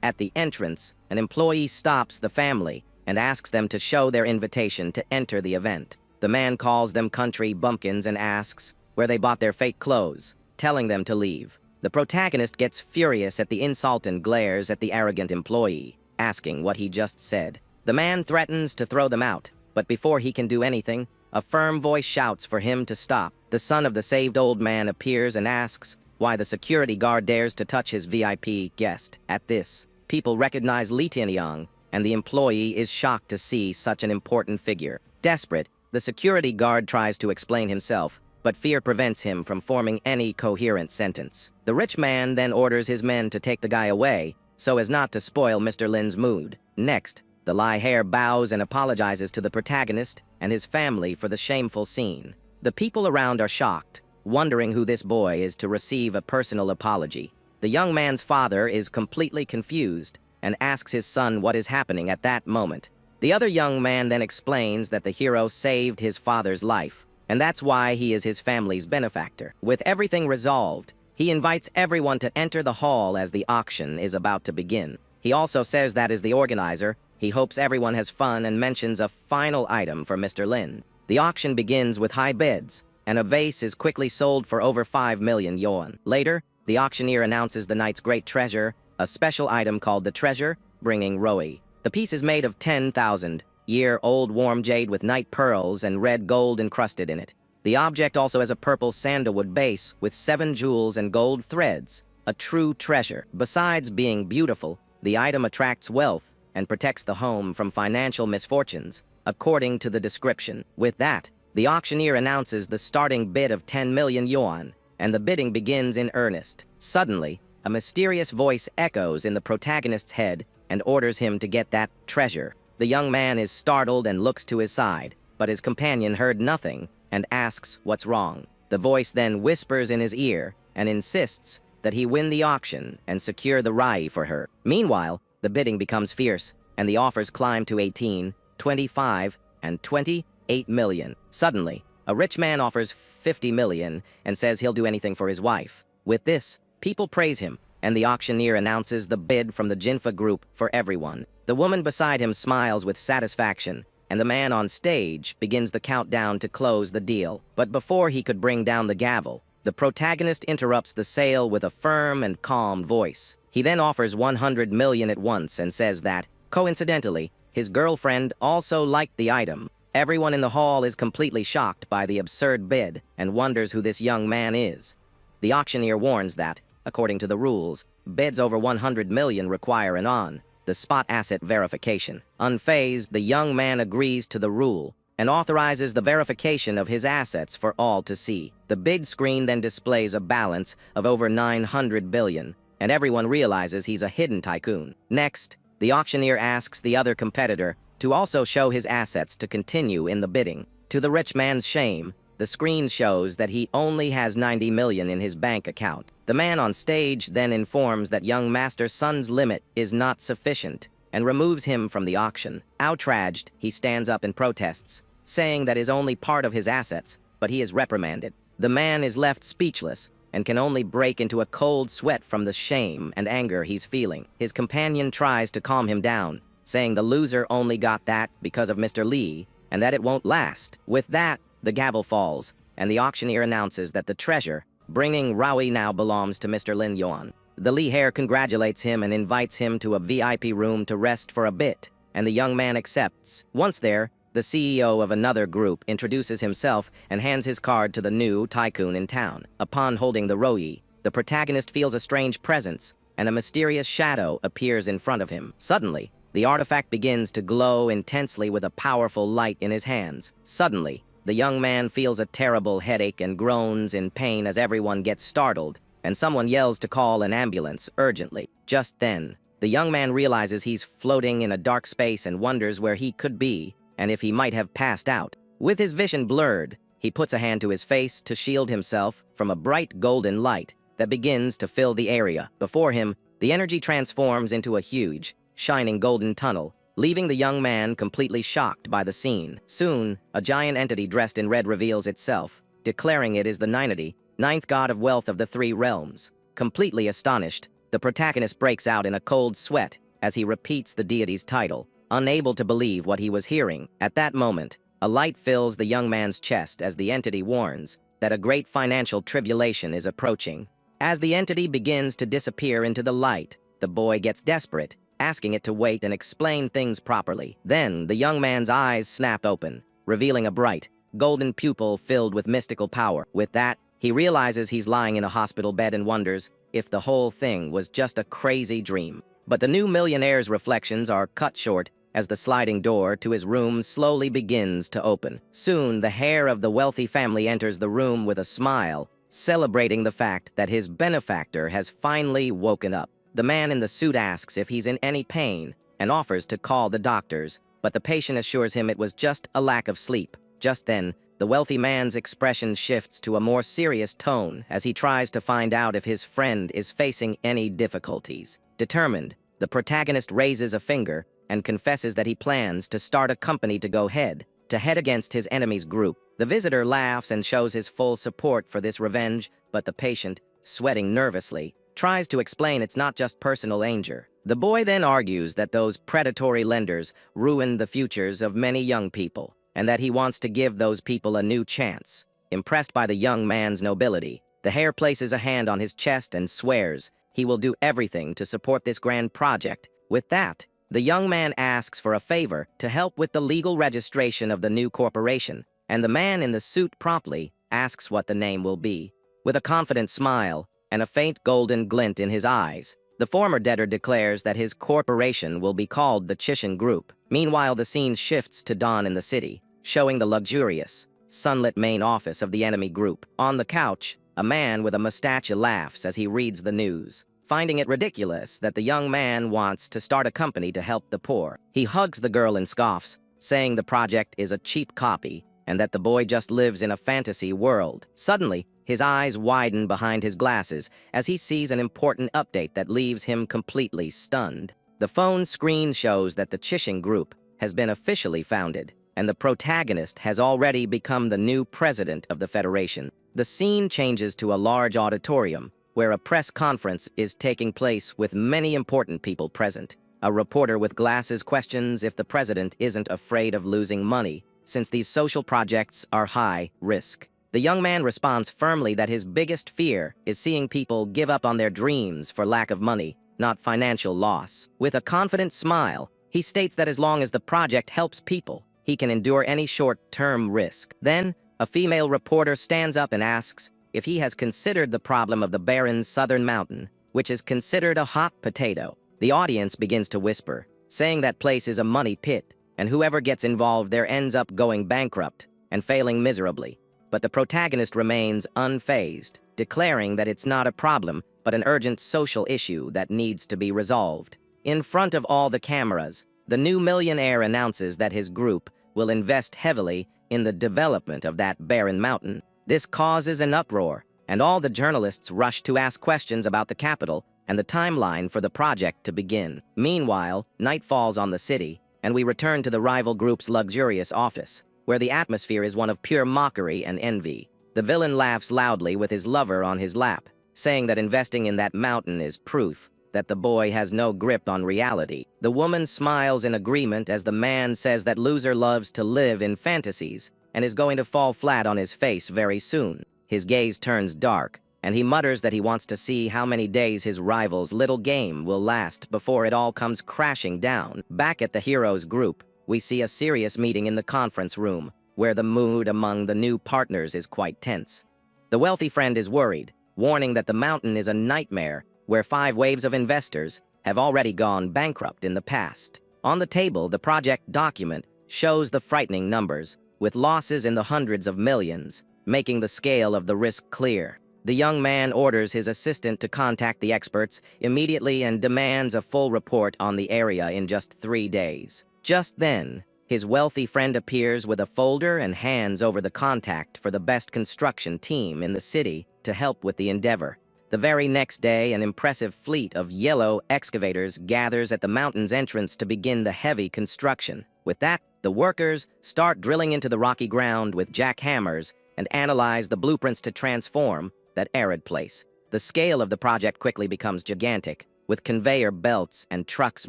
At the entrance, an employee stops the family and asks them to show their invitation to enter the event. The man calls them country bumpkins and asks where they bought their fake clothes, telling them to leave. The protagonist gets furious at the insult and glares at the arrogant employee, asking what he just said. The man threatens to throw them out, but before he can do anything, a firm voice shouts for him to stop. The son of the saved old man appears and asks why the security guard dares to touch his VIP guest. At this, people recognize Li Tianyang, and the employee is shocked to see such an important figure. Desperate, the security guard tries to explain himself, but fear prevents him from forming any coherent sentence. The rich man then orders his men to take the guy away, so as not to spoil Mr. Lin's mood. Next, the light-hair bows and apologizes to the protagonist and his family for the shameful scene. The people around are shocked, wondering who this boy is to receive a personal apology. The young man's father is completely confused and asks his son what is happening at that moment. The other young man then explains that the hero saved his father's life, and that's why he is his family's benefactor. With everything resolved, he invites everyone to enter the hall as the auction is about to begin. He also says that as the organizer, he hopes everyone has fun and mentions a final item for Mr. Lin. The auction begins with high bids, and a vase is quickly sold for over 5 million yuan. Later, the auctioneer announces the night's great treasure, a special item called the treasure, bringing Roi. The piece is made of 10,000-year-old warm jade with night pearls and red gold encrusted in it. The object also has a purple sandalwood base with 7 jewels and gold threads, a true treasure. Besides being beautiful, the item attracts wealth and protects the home from financial misfortunes, according to the description. With that, the auctioneer announces the starting bid of 10 million yuan, and the bidding begins in earnest. Suddenly, a mysterious voice echoes in the protagonist's head and orders him to get that treasure. The young man is startled and looks to his side, but his companion heard nothing and asks what's wrong. The voice then whispers in his ear and insists that he win the auction and secure the rai for her. Meanwhile, the bidding becomes fierce, and the offers climb to 18, 25, and 28 million. Suddenly, a rich man offers 50 million and says he'll do anything for his wife. With this, people praise him, and the auctioneer announces the bid from the Jinfa group for everyone. The woman beside him smiles with satisfaction, and the man on stage begins the countdown to close the deal. But before he could bring down the gavel, the protagonist interrupts the sale with a firm and calm voice. He then offers 100 million at once and says that, coincidentally, his girlfriend also liked the item. Everyone in the hall is completely shocked by the absurd bid and wonders who this young man is. The auctioneer warns that, according to the rules, bids over 100 million require an on-the spot asset verification. Unfazed, the young man agrees to the rule and authorizes the verification of his assets for all to see. The big screen then displays a balance of over 900 billion, and everyone realizes he's a hidden tycoon. Next, the auctioneer asks the other competitor to also show his assets to continue in the bidding. To the rich man's shame, the screen shows that he only has 90 million in his bank account. The man on stage then informs that young Master Sun's limit is not sufficient and removes him from the auction. Outraged, he stands up and protests, saying that is only part of his assets, but he is reprimanded. The man is left speechless and can only break into a cold sweat from the shame and anger he's feeling. His companion tries to calm him down, saying the loser only got that because of Mr. Lee and that it won't last. With that, the gavel falls, and the auctioneer announces that the treasure, bringing Raui, now belongs to Mr. Lin Yuan. The Lee heir congratulates him and invites him to a VIP room to rest for a bit, and the young man accepts. Once there, the CEO of another group introduces himself and hands his card to the new tycoon in town. Upon holding the Roi, the protagonist feels a strange presence, and a mysterious shadow appears in front of him. Suddenly, The artifact begins to glow intensely with a powerful light in his hands. Suddenly, the young man feels a terrible headache and groans in pain as everyone gets startled, and someone yells to call an ambulance urgently. Just then, the young man realizes he's floating in a dark space and wonders where he could be and if he might have passed out. With his vision blurred, he puts a hand to his face to shield himself from a bright golden light that begins to fill the area. Before him, the energy transforms into a huge, shining golden tunnel, leaving the young man completely shocked by the scene. Soon, a giant entity dressed in red reveals itself, declaring it is the ninth god of wealth of the three realms. Completely astonished, the protagonist breaks out in a cold sweat as he repeats the deity's title, unable to believe what he was hearing. At that moment, a light fills the young man's chest as the entity warns that a great financial tribulation is approaching. As the entity begins to disappear into the light, the boy gets desperate, asking it to wait and explain things properly. Then, the young man's eyes snap open, revealing a bright, golden pupil filled with mystical power. With that, he realizes he's lying in a hospital bed and wonders if the whole thing was just a crazy dream. But the new millionaire's reflections are cut short as the sliding door to his room slowly begins to open. Soon, the heir of the wealthy family enters the room with a smile, celebrating the fact that his benefactor has finally woken up. The man in the suit asks if he's in any pain and offers to call the doctors, but the patient assures him it was just a lack of sleep. Just then, the wealthy man's expression shifts to a more serious tone as he tries to find out if his friend is facing any difficulties. Determined, the protagonist raises a finger and confesses that he plans to start a company to head against his enemy's group. The visitor laughs and shows his full support for this revenge, but the patient, sweating nervously, tries to explain it's not just personal anger. The boy then argues that those predatory lenders ruined the futures of many young people, and that he wants to give those people a new chance. Impressed by the young man's nobility, the heir places a hand on his chest and swears he will do everything to support this grand project. With that, the young man asks for a favor to help with the legal registration of the new corporation, and the man in the suit promptly asks what the name will be. With a confident smile and a faint golden glint in his eyes, the former debtor declares that his corporation will be called the Chishin Group. Meanwhile, the scene shifts to dawn in the city, showing the luxurious, sunlit main office of the enemy group. On the couch, a man with a mustache laughs as he reads the news, finding it ridiculous that the young man wants to start a company to help the poor. He hugs the girl and scoffs, saying the project is a cheap copy and that the boy just lives in a fantasy world. Suddenly, his eyes widen behind his glasses as he sees an important update that leaves him completely stunned. The phone screen shows that the Chishin Group has been officially founded, and the protagonist has already become the new president of the Federation. The scene changes to a large auditorium, where a press conference is taking place with many important people present. A reporter with glasses questions if the president isn't afraid of losing money, since these social projects are high risk. The young man responds firmly that his biggest fear is seeing people give up on their dreams for lack of money, not financial loss. With a confident smile, he states that as long as the project helps people, he can endure any short-term risk. Then, a female reporter stands up and asks if he has considered the problem of the barren southern mountain, which is considered a hot potato. The audience begins to whisper, saying that place is a money pit, and whoever gets involved there ends up going bankrupt and failing miserably. But the protagonist remains unfazed, declaring that it's not a problem, but an urgent social issue that needs to be resolved. In front of all the cameras, the new millionaire announces that his group will invest heavily in the development of that barren mountain. This causes an uproar, and all the journalists rush to ask questions about the capital and the timeline for the project to begin. Meanwhile, night falls on the city, and we return to the rival group's luxurious office, where the atmosphere is one of pure mockery and envy. The villain laughs loudly with his lover on his lap, saying that investing in that mountain is proof that the boy has no grip on reality. The woman smiles in agreement as the man says that loser loves to live in fantasies and is going to fall flat on his face very soon. His gaze turns dark, and he mutters that he wants to see how many days his rival's little game will last before it all comes crashing down. Back at the hero's group, we see a serious meeting in the conference room, where the mood among the new partners is quite tense. The wealthy friend is worried, warning that the mountain is a nightmare where 5 waves of investors have already gone bankrupt in the past. On the table, the project document shows the frightening numbers, with losses in the hundreds of millions, making the scale of the risk clear. The young man orders his assistant to contact the experts immediately and demands a full report on the area in just 3 days. Just then, his wealthy friend appears with a folder and hands over the contact for the best construction team in the city to help with the endeavor. The very next day, an impressive fleet of yellow excavators gathers at the mountain's entrance to begin the heavy construction. With that, the workers start drilling into the rocky ground with jackhammers and analyze the blueprints to transform that arid place. The scale of the project quickly becomes gigantic, with conveyor belts and trucks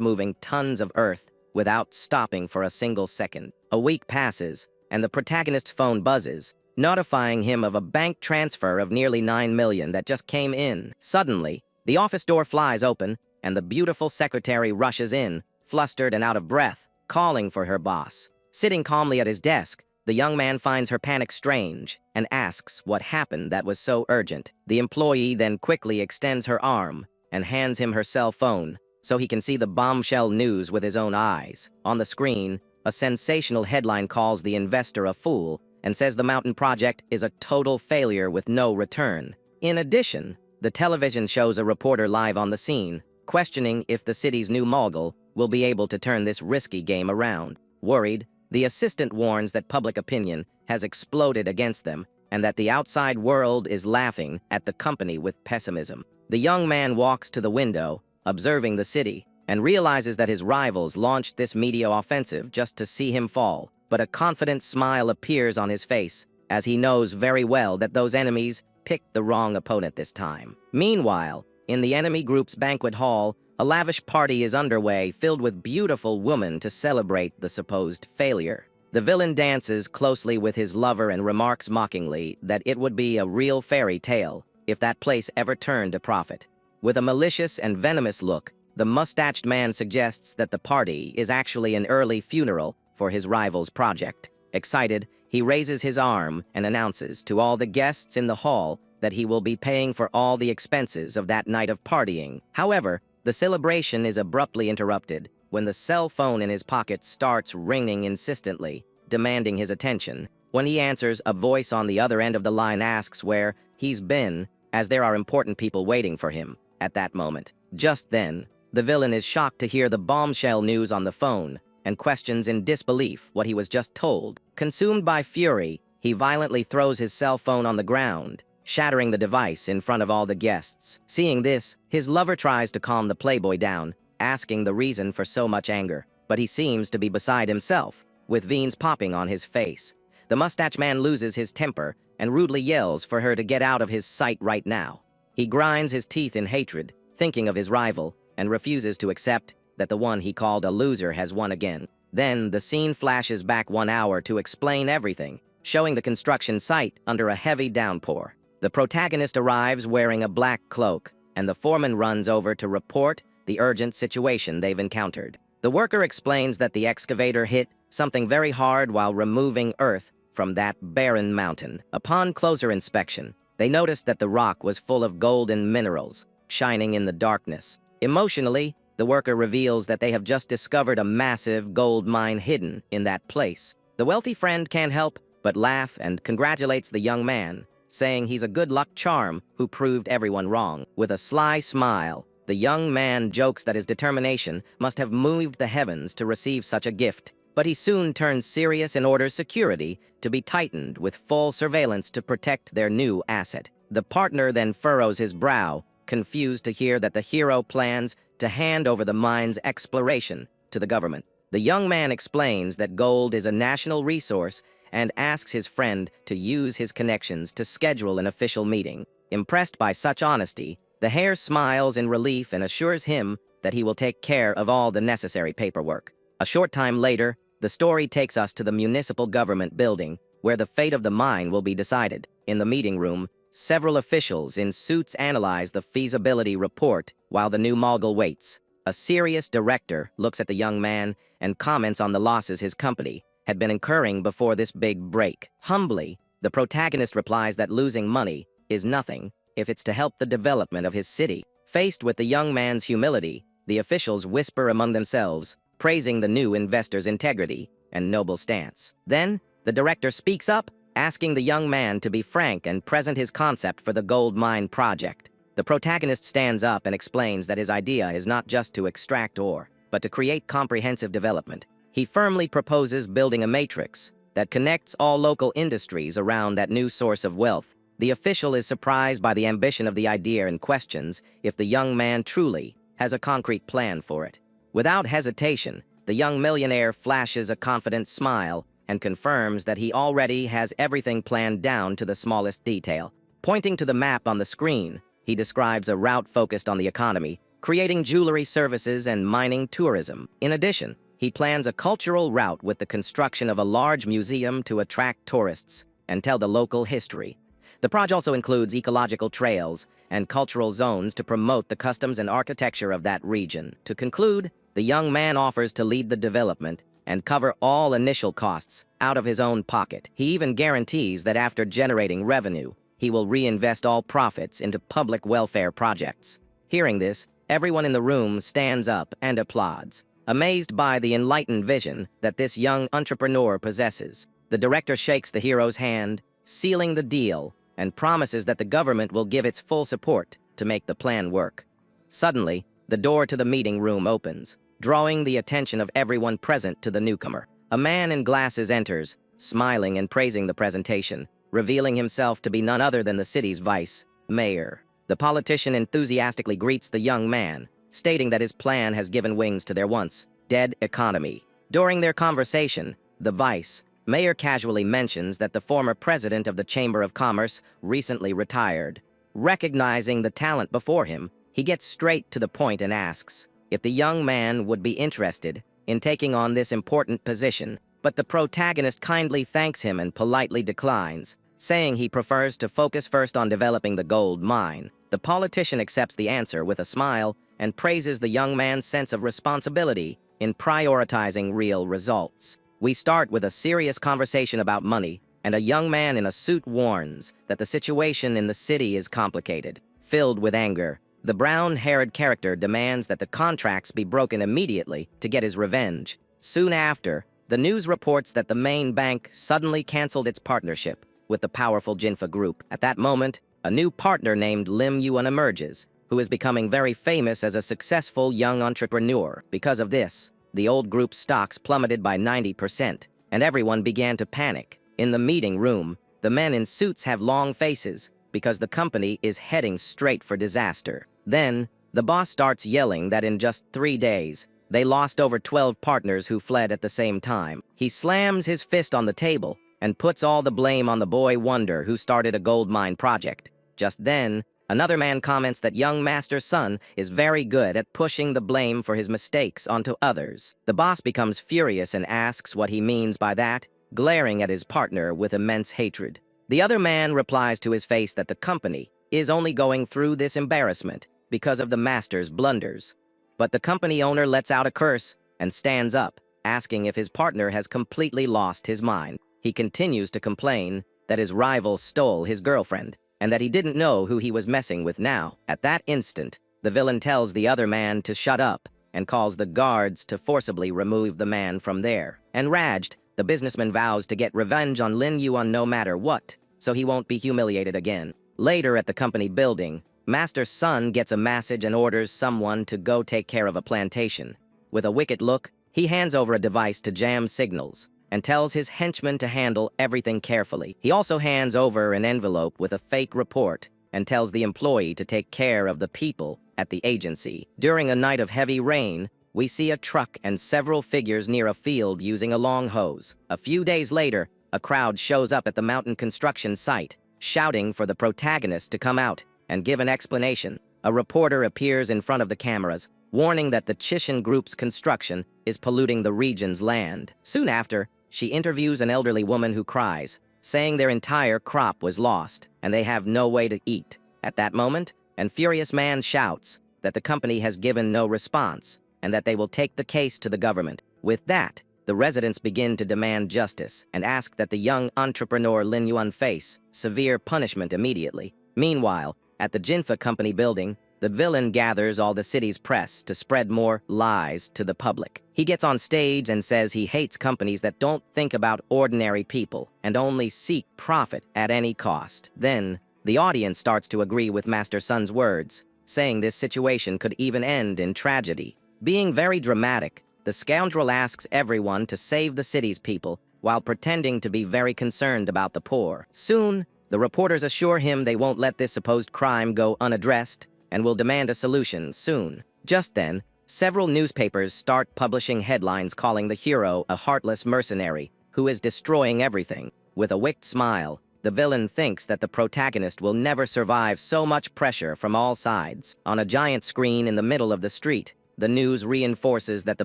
moving tons of earth without stopping for a single second. A week passes, and the protagonist's phone buzzes, notifying him of a bank transfer of nearly 9 million that just came in. Suddenly, the office door flies open, and the beautiful secretary rushes in, flustered and out of breath, calling for her boss. Sitting calmly at his desk, the young man finds her panic strange and asks what happened that was so urgent. The employee then quickly extends her arm and hands him her cell phone so he can see the bombshell news with his own eyes. On the screen, a sensational headline calls the investor a fool and says the mountain project is a total failure with no return. In addition, the television shows a reporter live on the scene, questioning if the city's new mogul will be able to turn this risky game around. Worried, the assistant warns that public opinion has exploded against them and that the outside world is laughing at the company with pessimism. The young man walks to the window, observing the city, and realizes that his rivals launched this media offensive just to see him fall. But a confident smile appears on his face, as he knows very well that those enemies picked the wrong opponent this time. Meanwhile, in the enemy group's banquet hall, a lavish party is underway filled with beautiful women to celebrate the supposed failure. The villain dances closely with his lover and remarks mockingly that it would be a real fairy tale if that place ever turned a profit. With a malicious and venomous look, the mustached man suggests that the party is actually an early funeral for his rival's project. Excited, he raises his arm and announces to all the guests in the hall that he will be paying for all the expenses of that night of partying. However, the celebration is abruptly interrupted when the cell phone in his pocket starts ringing insistently, demanding his attention. When he answers, a voice on the other end of the line asks where he's been, as there are important people waiting for him at that moment. Just then, the villain is shocked to hear the bombshell news on the phone and questions in disbelief what he was just told. Consumed by fury, he violently throws his cell phone on the ground, shattering the device in front of all the guests. Seeing this, his lover tries to calm the playboy down, asking the reason for so much anger, but he seems to be beside himself, with veins popping on his face. The mustache man loses his temper and rudely yells for her to get out of his sight right now. He grinds his teeth in hatred, thinking of his rival, and refuses to accept that the one he called a loser has won again. Then the scene flashes back 1 hour to explain everything, showing the construction site under a heavy downpour. The protagonist arrives wearing a black cloak, and the foreman runs over to report the urgent situation they've encountered. The worker explains that the excavator hit something very hard while removing earth from that barren mountain. Upon closer inspection, they noticed that the rock was full of golden minerals, shining in the darkness. Emotionally, the worker reveals that they have just discovered a massive gold mine hidden in that place. The wealthy friend can't help but laugh and congratulates the young man, saying he's a good luck charm who proved everyone wrong. With a sly smile, the young man jokes that his determination must have moved the heavens to receive such a gift, but he soon turns serious and orders security to be tightened with full surveillance to protect their new asset. The partner then furrows his brow, confused to hear that the hero plans to hand over the mine's exploration to the government. The young man explains that gold is a national resource and asks his friend to use his connections to schedule an official meeting. Impressed by such honesty, the heir smiles in relief and assures him that he will take care of all the necessary paperwork. A short time later, the story takes us to the municipal government building, where the fate of the mine will be decided. In the meeting room, several officials in suits analyze the feasibility report while the new mogul waits. A serious director looks at the young man and comments on the losses his company had been incurring before this big break. Humbly, the protagonist replies that losing money is nothing if it's to help the development of his city. Faced with the young man's humility, the officials whisper among themselves, praising the new investor's integrity and noble stance. Then, the director speaks up, asking the young man to be frank and present his concept for the gold mine project. The protagonist stands up and explains that his idea is not just to extract ore, but to create comprehensive development. He firmly proposes building a matrix that connects all local industries around that new source of wealth. The official is surprised by the ambition of the idea and questions if the young man truly has a concrete plan for it. Without hesitation, the young millionaire flashes a confident smile and confirms that he already has everything planned down to the smallest detail. Pointing to the map on the screen, he describes a route focused on the economy, creating jewelry services and mining tourism. In addition, he plans a cultural route with the construction of a large museum to attract tourists and tell the local history. The project also includes ecological trails and cultural zones to promote the customs and architecture of that region. To conclude, the young man offers to lead the development and cover all initial costs out of his own pocket. He even guarantees that after generating revenue, he will reinvest all profits into public welfare projects. Hearing this, everyone in the room stands up and applauds, amazed by the enlightened vision that this young entrepreneur possesses. The director shakes the hero's hand, sealing the deal, and promises that the government will give its full support to make the plan work. Suddenly, the door to the meeting room opens, drawing the attention of everyone present to the newcomer. A man in glasses enters, smiling and praising the presentation, revealing himself to be none other than the city's vice mayor. The politician enthusiastically greets the young man, stating that his plan has given wings to their once dead economy. During their conversation, the vice mayor casually mentions that the former president of the Chamber of Commerce recently retired. Recognizing the talent before him, he gets straight to the point and asks if the young man would be interested in taking on this important position, but the protagonist kindly thanks him and politely declines, saying he prefers to focus first on developing the gold mine. The politician accepts the answer with a smile and praises the young man's sense of responsibility in prioritizing real results. We start with a serious conversation about money, and a young man in a suit warns that the situation in the city is complicated. Filled with anger, the brown-haired character demands that the contracts be broken immediately to get his revenge. Soon after, the news reports that the main bank suddenly canceled its partnership with the powerful Jinfa group. At that moment, a new partner named Lim Yuan emerges, who is becoming very famous as a successful young entrepreneur. Because of this, the old group's stocks plummeted by 90%, and everyone began to panic. In the meeting room, the men in suits have long faces because the company is heading straight for disaster. Then, the boss starts yelling that in just 3 days, they lost over 12 partners who fled at the same time. He slams his fist on the table and puts all the blame on the boy wonder who started a gold mine project. Just then, another man comments that young master's son is very good at pushing the blame for his mistakes onto others. The boss becomes furious and asks what he means by that, glaring at his partner with immense hatred. The other man replies to his face that the company is only going through this embarrassment because of the master's blunders. But the company owner lets out a curse and stands up, asking if his partner has completely lost his mind. He continues to complain that his rival stole his girlfriend, and that he didn't know who he was messing with now. At that instant, the villain tells the other man to shut up and calls the guards to forcibly remove the man from there. Enraged, the businessman vows to get revenge on Lin Yuan no matter what, so he won't be humiliated again. Later at the company building, Master's son gets a message and orders someone to go take care of a plantation. With a wicked look, he hands over a device to jam signals and tells his henchmen to handle everything carefully. He also hands over an envelope with a fake report and tells the employee to take care of the people at the agency. During a night of heavy rain, we see a truck and several figures near a field using a long hose. A few days later, a crowd shows up at the mountain construction site, shouting for the protagonist to come out and give an explanation. A reporter appears in front of the cameras, warning that the Chishan Group's construction is polluting the region's land. Soon after, she interviews an elderly woman who cries, saying their entire crop was lost and they have no way to eat. At that moment, an furious man shouts that the company has given no response and that they will take the case to the government. With that, the residents begin to demand justice and ask that the young entrepreneur Lin Yuan face severe punishment immediately. Meanwhile, at the Jinfa company building, the villain gathers all the city's press to spread more lies to the public. He gets on stage and says he hates companies that don't think about ordinary people and only seek profit at any cost. Then, the audience starts to agree with Master Sun's words, saying this situation could even end in tragedy. Being very dramatic, the scoundrel asks everyone to save the city's people while pretending to be very concerned about the poor. Soon, the reporters assure him they won't let this supposed crime go unaddressed and will demand a solution soon. Just then, several newspapers start publishing headlines calling the hero a heartless mercenary who is destroying everything. With a wicked smile, the villain thinks that the protagonist will never survive so much pressure from all sides. On a giant screen in the middle of the street, the news reinforces that the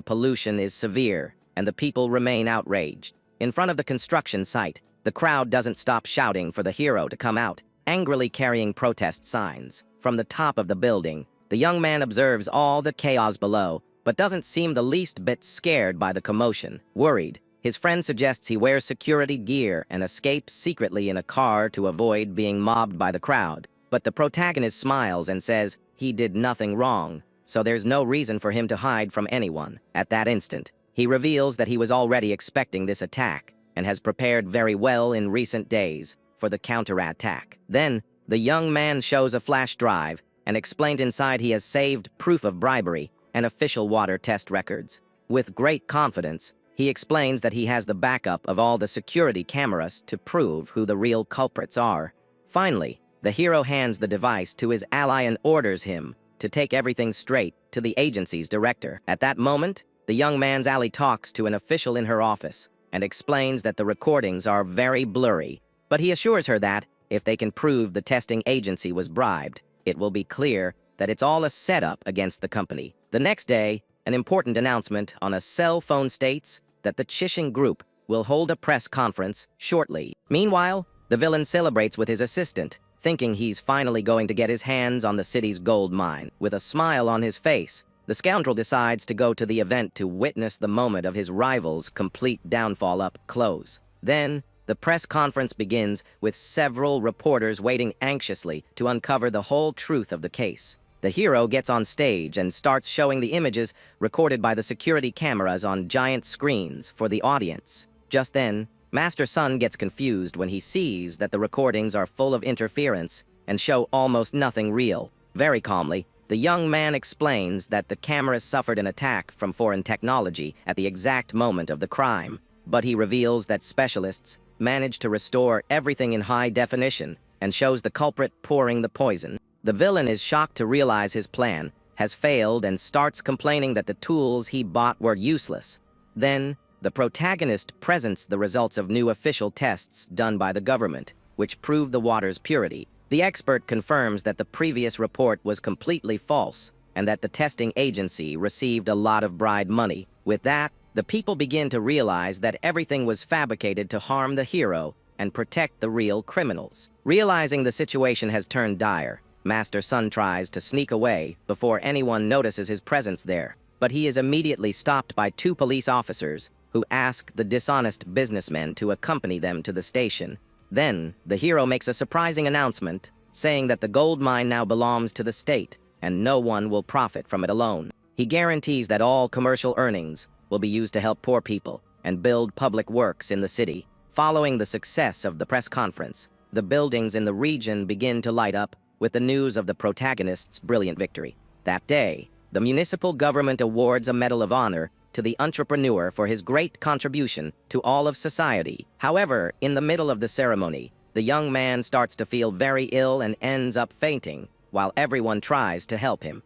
pollution is severe and the people remain outraged. In front of the construction site, the crowd doesn't stop shouting for the hero to come out, angrily carrying protest signs. From the top of the building, the young man observes all the chaos below, but doesn't seem the least bit scared by the commotion. Worried, his friend suggests he wears security gear and escapes secretly in a car to avoid being mobbed by the crowd. But the protagonist smiles and says he did nothing wrong, so there's no reason for him to hide from anyone. At that instant, he reveals that he was already expecting this attack and has prepared very well in recent days for the counterattack. Then, the young man shows a flash drive and explained inside he has saved proof of bribery and official water test records. With great confidence, he explains that he has the backup of all the security cameras to prove who the real culprits are. Finally, the hero hands the device to his ally and orders him to take everything straight to the agency's director. At that moment, the young man's ally talks to an official in her office and explains that the recordings are very blurry, but he assures her that, if they can prove the testing agency was bribed, it will be clear that it's all a setup against the company. The next day, an important announcement on a cell phone states that the Chishing Group will hold a press conference shortly. Meanwhile, the villain celebrates with his assistant, thinking he's finally going to get his hands on the city's gold mine. With a smile on his face, the scoundrel decides to go to the event to witness the moment of his rival's complete downfall up close. Then, the press conference begins with several reporters waiting anxiously to uncover the whole truth of the case. The hero gets on stage and starts showing the images recorded by the security cameras on giant screens for the audience. Just then, Master Sun gets confused when he sees that the recordings are full of interference and show almost nothing real. Very calmly, the young man explains that the cameras suffered an attack from foreign technology at the exact moment of the crime, but he reveals that specialists managed to restore everything in high definition and shows the culprit pouring the poison. The villain is shocked to realize his plan has failed and starts complaining that the tools he bought were useless. Then, the protagonist presents the results of new official tests done by the government, which prove the water's purity. The expert confirms that the previous report was completely false and that the testing agency received a lot of bribe money. With that, the people begin to realize that everything was fabricated to harm the hero and protect the real criminals. Realizing the situation has turned dire, Master Sun tries to sneak away before anyone notices his presence there, but he is immediately stopped by two police officers who ask the dishonest businessmen to accompany them to the station. Then, the hero makes a surprising announcement, saying that the gold mine now belongs to the state, and no one will profit from it alone. He guarantees that all commercial earnings will be used to help poor people and build public works in the city. Following the success of the press conference, the buildings in the region begin to light up with the news of the protagonist's brilliant victory. That day, the municipal government awards a Medal of Honor to the entrepreneur for his great contribution to all of society. However, in the middle of the ceremony, the young man starts to feel very ill and ends up fainting, while everyone tries to help him.